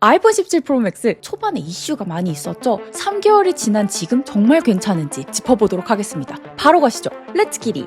아이폰 17 프로 맥스 초반에 이슈가 많이 있었죠. 3개월이 지난 지금 정말 괜찮은지 짚어보도록 하겠습니다. 바로 가시죠. 렛츠 기리!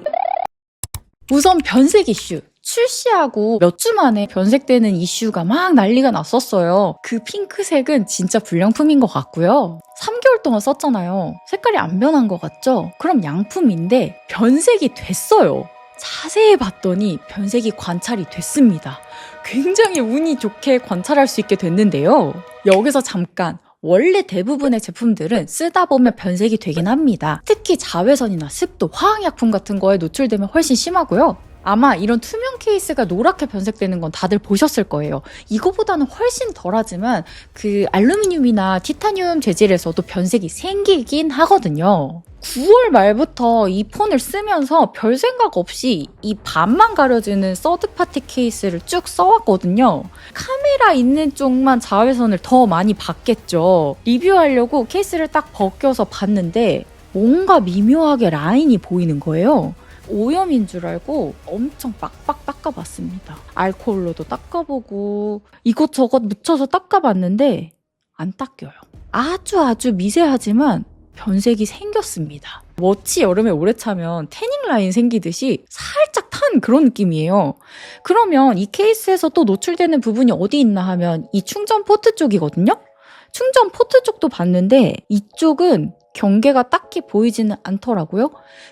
우선 변색 이슈. 출시하고 몇 주 만에 변색되는 이슈가 막 난리가 났었어요. 그 핑크색은 진짜 불량품인 것 같고요. 3개월 동안 썼잖아요. 색깔이 안 변한 것 같죠? 그럼 양품인데 변색이 됐어요. 자세히 봤더니 변색이 관찰이 됐습니다. 굉장히 운이 좋게 관찰할 수 있게 됐는데요. 여기서 잠깐, 원래 대부분의 제품들은 쓰다 보면 변색이 되긴 합니다. 특히 자외선이나 습도, 화학약품 같은 거에 노출되면 훨씬 심하고요. 아마 이런 투명 케이스가 노랗게 변색되는 건 다들 보셨을 거예요. 이거보다는 훨씬 덜하지만 그 알루미늄이나 티타늄 재질에서도 변색이 생기긴 하거든요. 9월 말부터 이 폰을 쓰면서 별 생각 없이 이 반만 가려지는 서드파티 케이스를 쭉 써왔거든요. 카메라 있는 쪽만 자외선을 더 많이 받겠죠. 리뷰하려고 케이스를 딱 벗겨서 봤는데 뭔가 미묘하게 라인이 보이는 거예요. 오염인 줄 알고 엄청 빡빡 닦아봤습니다. 알코올로도 닦아보고 이것저것 묻혀서 닦아봤는데 안 닦여요. 아주 미세하지만 변색이 생겼습니다. 워치 여름에 오래 차면 태닝 라인 생기듯이 살짝 탄 그런 느낌이에요. 그러면 이 케이스에서 또 노출되는 부분이 어디 있나 하면 이 충전 포트 쪽이거든요. 충전 포트 쪽도 봤는데 이쪽은 경계가 딱히 보이지는 않더라고요.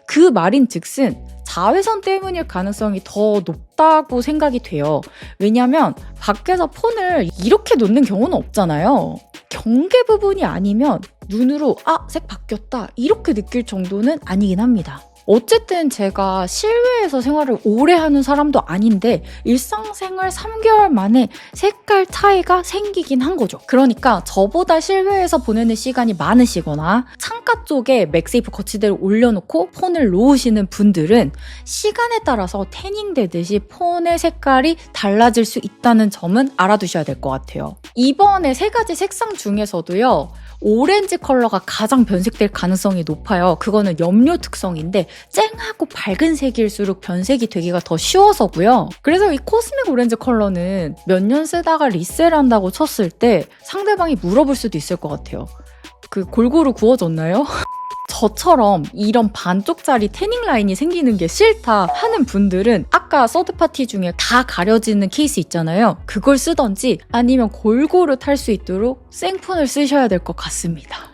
그 말인즉슨 자외선 때문일 가능성이 더 높다고 생각이 돼요. 왜냐하면 밖에서 폰을 이렇게 놓는 경우는 없잖아요. 경계 부분이 아니면 눈으로 색 바뀌었다 이렇게 느낄 정도는 아니긴 합니다. 어쨌든 제가 실외에서 생활을 오래 하는 사람도 아닌데 일상생활 3개월 만에 색깔 차이가 생기긴 한 거죠. 그러니까 저보다 실외에서 보내는 시간이 많으시거나 창가 쪽에 맥세이프 거치대를 올려놓고 폰을 놓으시는 분들은 시간에 따라서 태닝되듯이 폰의 색깔이 달라질 수 있다는 점은 알아두셔야 될 것 같아요. 이번에 3가지 색상 중에서도요. 오렌지 컬러가 가장 변색될 가능성이 높아요. 그거는 염료 특성인데 쨍하고 밝은 색일수록 변색이 되기가 더 쉬워서고요. 그래서 이 코스믹 오렌지 컬러는 몇 년 쓰다가 리셀한다고 쳤을 때 상대방이 물어볼 수도 있을 것 같아요. 그 골고루 구워졌나요? 저처럼 이런 반쪽짜리 태닝 라인이 생기는 게 싫다 하는 분들은 아까 서드파티 중에 다 가려지는 케이스 있잖아요. 그걸 쓰던지 아니면 골고루 탈 수 있도록 생폰을 쓰셔야 될 것 같습니다.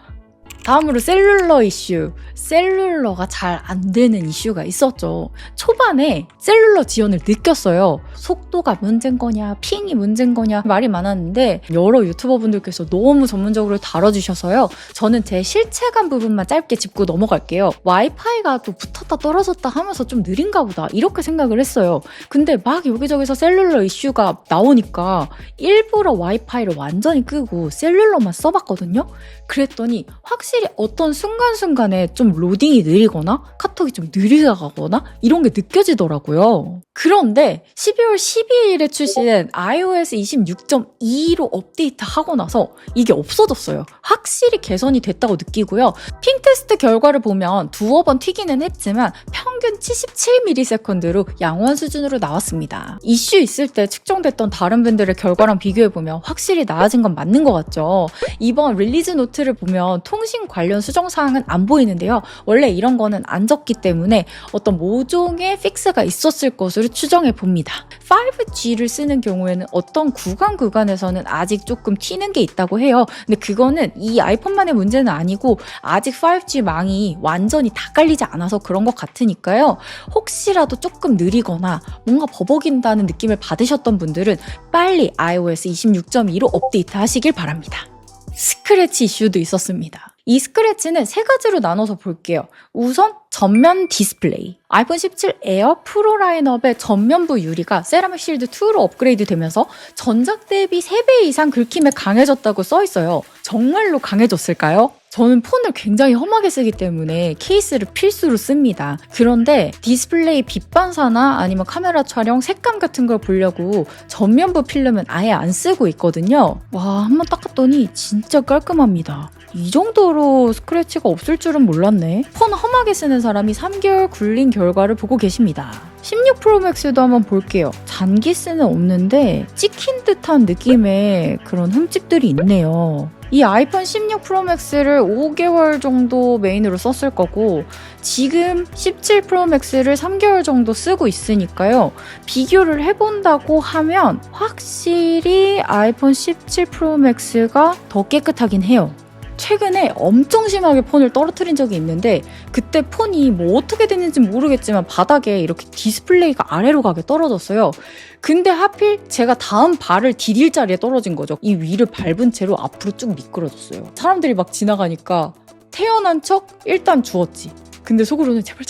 다음으로 셀룰러 이슈. 셀룰러가 잘 안 되는 이슈가 있었죠. 초반에 셀룰러 지연을 느꼈어요. 속도가 문제인 거냐, 핑이 문제인 거냐 말이 많았는데 여러 유튜버분들께서 너무 전문적으로 다뤄주셔서요. 저는 제 실체감 부분만 짧게 짚고 넘어갈게요. 와이파이가 또 붙었다 떨어졌다 하면서 좀 느린가 보다 이렇게 생각을 했어요. 근데 막 여기저기서 셀룰러 이슈가 나오니까 일부러 와이파이를 완전히 끄고 셀룰러만 써봤거든요. 그랬더니 확실히 어떤 순간순간에 좀 로딩이 느리거나 카톡이 좀 느리다가거나 이런 게 느껴지더라고요. 그런데 12월 12일에 출시된 iOS 26.2로 업데이트하고 나서 이게 없어졌어요. 확실히 개선이 됐다고 느끼고요. 핑 테스트 결과를 보면 두어 번 튀기는 했지만 평균 77ms로 양호한 수준으로 나왔습니다. 이슈 있을 때 측정됐던 다른 분들의 결과랑 비교해보면 확실히 나아진 건 맞는 것 같죠. 이번 릴리즈 노트를 보면 통신 관련 수정사항은 안 보이는데요. 원래 이런 거는 안 적기 때문에 어떤 모종의 픽스가 있었을 것으로 추정해 봅니다. 5G를 쓰는 경우에는 어떤 구간에서는 아직 조금 튀는 게 있다고 해요. 근데 그거는 이 아이폰만의 문제는 아니고 아직 5G 망이 완전히 다 깔리지 않아서 그런 것 같으니까요. 혹시라도 조금 느리거나 뭔가 버벅인다는 느낌을 받으셨던 분들은 빨리 iOS 26.2로 업데이트 하시길 바랍니다. 스크래치 이슈도 있었습니다. 이 스크래치는 3가지로 나눠서 볼게요. 우선 전면 디스플레이. 아이폰 17 에어 프로 라인업의 전면부 유리가 세라믹 실드 2로 업그레이드 되면서 전작 대비 3배 이상 긁힘에 강해졌다고 써있어요. 정말로 강해졌을까요? 저는 폰을 굉장히 험하게 쓰기 때문에 케이스를 필수로 씁니다. 그런데 디스플레이 빛 반사나 아니면 카메라 촬영, 색감 같은 걸 보려고 전면부 필름은 아예 안 쓰고 있거든요. 와, 한번 닦았더니 진짜 깔끔합니다. 이 정도로 스크래치가 없을 줄은 몰랐네. 폰 험하게 쓰는 사람이 3개월 굴린 결과를 보고 계십니다. 16 프로 맥스도 한번 볼게요. 잔기스는 없는데 찍힌 듯한 느낌의 그런 흠집들이 있네요. 이 아이폰 16 프로 맥스를 5개월 정도 메인으로 썼을 거고 지금 17 프로 맥스를 3개월 정도 쓰고 있으니까요. 비교를 해본다고 하면 확실히 아이폰 17 프로 맥스가 더 깨끗하긴 해요. 최근에 엄청 심하게 폰을 떨어뜨린 적이 있는데 그때 폰이 뭐 어떻게 됐는지 모르겠지만 바닥에 이렇게 디스플레이가 아래로 가게 떨어졌어요. 근데 하필 제가 다음 발을 디딜 자리에 떨어진 거죠. 이 위를 밟은 채로 앞으로 쭉 미끄러졌어요. 사람들이 막 지나가니까 태어난 척 일단 주웠지. 근데 속으로는 제발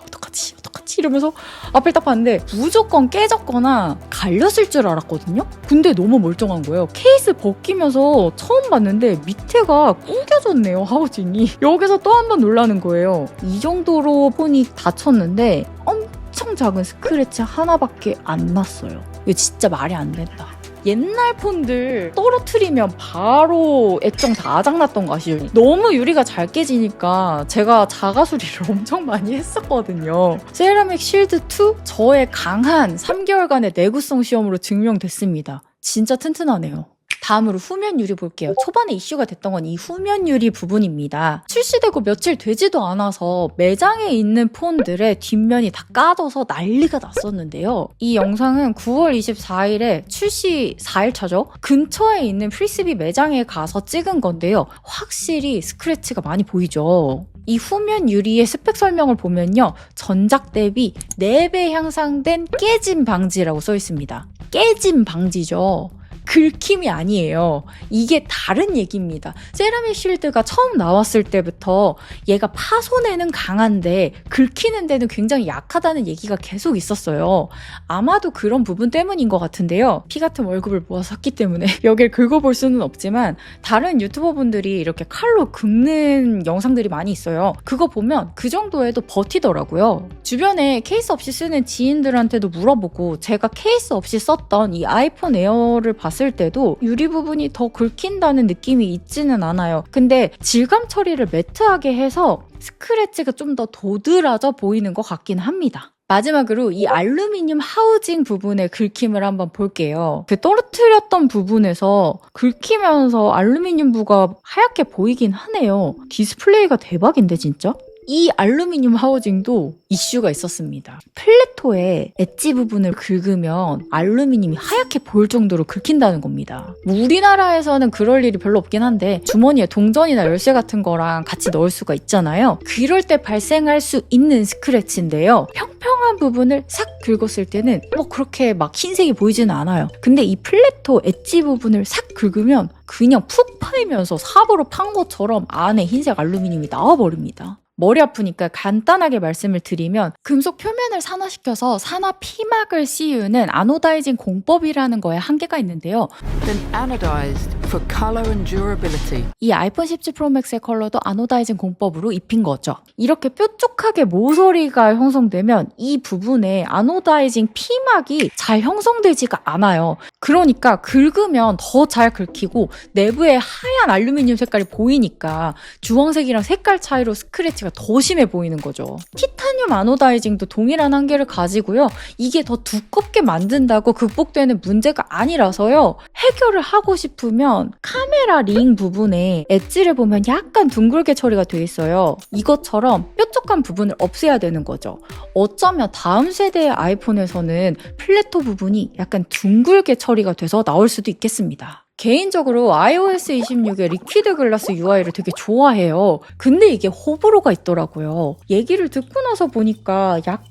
어떡하지 이러면서 앞을 딱 봤는데 무조건 깨졌거나 갈렸을 줄 알았거든요? 근데 너무 멀쩡한 거예요. 케이스 벗기면서 처음 봤는데 밑에가 구겨졌네요, 하우징이. 여기서 또 한 번 놀라는 거예요. 이 정도로 폰이 다쳤는데 엄청 작은 스크래치 하나밖에 안 났어요. 이거 진짜 말이 안 된다. 옛날 폰들 떨어뜨리면 바로 액정 다 아작났던 거 아시죠? 너무 유리가 잘 깨지니까 제가 자가수리를 엄청 많이 했었거든요. 세라믹 실드 2 저의 강한 3개월간의 내구성 시험으로 증명됐습니다. 진짜 튼튼하네요. 다음으로 후면 유리 볼게요. 초반에 이슈가 됐던 건 이 후면 유리 부분입니다. 출시되고 며칠 되지도 않아서 매장에 있는 폰들의 뒷면이 다 까져서 난리가 났었는데요. 이 영상은 9월 24일에 출시 4일차죠. 근처에 있는 프리스비 매장에 가서 찍은 건데요. 확실히 스크래치가 많이 보이죠. 이 후면 유리의 스펙 설명을 보면요. 전작 대비 4배 향상된 깨짐 방지라고 써 있습니다. 깨짐 방지죠. 긁힘이 아니에요. 이게 다른 얘기입니다. 세라믹 쉴드가 처음 나왔을 때부터 얘가 파손에는 강한데 긁히는 데는 굉장히 약하다는 얘기가 계속 있었어요. 아마도 그런 부분 때문인 것 같은데요. 피 같은 월급을 모아서 샀기 때문에 여길 긁어볼 수는 없지만 다른 유튜버분들이 이렇게 칼로 긁는 영상들이 많이 있어요. 그거 보면 그 정도에도 버티더라고요. 주변에 케이스 없이 쓰는 지인들한테도 물어보고 제가 케이스 없이 썼던 이 아이폰 에어를 봤을 때도 유리 부분이 더 긁힌다는 느낌이 있지는 않아요. 근데 질감 처리를 매트하게 해서 스크래치가 좀 더 도드라져 보이는 것 같긴 합니다. 마지막으로 이 알루미늄 하우징 부분의 긁힘을 한번 볼게요. 그 떨어뜨렸던 부분에서 긁히면서 알루미늄부가 하얗게 보이긴 하네요. 디스플레이가 대박인데 진짜? 이 알루미늄 하우징도 이슈가 있었습니다. 플래토의 엣지 부분을 긁으면 알루미늄이 하얗게 보일 정도로 긁힌다는 겁니다. 뭐 우리나라에서는 그럴 일이 별로 없긴 한데 주머니에 동전이나 열쇠 같은 거랑 같이 넣을 수가 있잖아요. 그럴 때 발생할 수 있는 스크래치인데요. 평평한 부분을 싹 긁었을 때는 뭐 그렇게 막 흰색이 보이지는 않아요. 근데 이 플래토 엣지 부분을 싹 긁으면 그냥 푹 파이면서 삽으로 판 것처럼 안에 흰색 알루미늄이 나와버립니다. 머리 아프니까 간단하게 말씀을 드리면 금속 표면을 산화시켜서 산화 피막을 씌우는 아노다이징 공법이라는 거에 한계가 있는데요. Then anodized for color and durability. 이 아이폰 17 프로 맥스의 컬러도 아노다이징 공법으로 입힌 거죠. 이렇게 뾰족하게 모서리가 형성되면 이 부분에 아노다이징 피막이 잘 형성되지가 않아요. 그러니까 긁으면 더 잘 긁히고 내부에 하얀 알루미늄 색깔이 보이니까 주황색이랑 색깔 차이로 스크래치가 더 심해 보이는 거죠. 티타늄 아노다이징도 동일한 한계를 가지고요. 이게 더 두껍게 만든다고 극복되는 문제가 아니라서요. 해결을 하고 싶으면 카메라 링 부분에 엣지를 보면 약간 둥글게 처리가 돼 있어요. 이것처럼 뾰족한 부분을 없애야 되는 거죠. 어쩌면 다음 세대의 아이폰에서는 플래토 부분이 약간 둥글게 처리가 돼서 나올 수도 있겠습니다. 개인적으로 iOS 26의 리퀴드 글라스 UI를 되게 좋아해요. 근데 이게 호불호가 있더라고요. 얘기를 듣고 나서 보니까 약간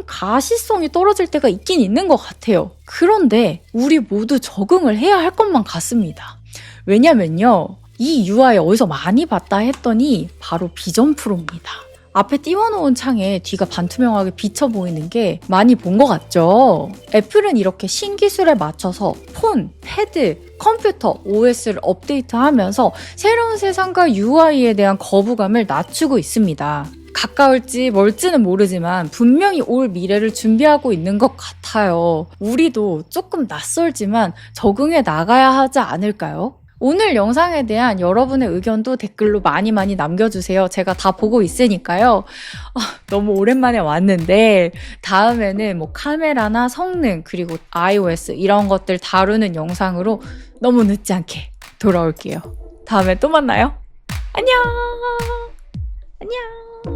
가시성이 떨어질 때가 있긴 있는 것 같아요. 그런데 우리 모두 적응을 해야 할 것만 같습니다. 왜냐면요. 이 UI 어디서 많이 봤다 했더니 바로 비전 프로입니다. 앞에 띄워놓은 창에 뒤가 반투명하게 비쳐 보이는 게 많이 본 것 같죠? 애플은 이렇게 신기술에 맞춰서 폰, 패드, 컴퓨터, OS를 업데이트하면서 새로운 세상과 UI에 대한 거부감을 낮추고 있습니다. 가까울지 멀지는 모르지만 분명히 올 미래를 준비하고 있는 것 같아요. 우리도 조금 낯설지만 적응해 나가야 하지 않을까요? 오늘 영상에 대한 여러분의 의견도 댓글로 많이 남겨주세요. 제가 다 보고 있으니까요. 너무 오랜만에 왔는데 다음에는 뭐 카메라나 성능 그리고 iOS 이런 것들 다루는 영상으로 너무 늦지 않게 돌아올게요. 다음에 또 만나요. 안녕. 안녕.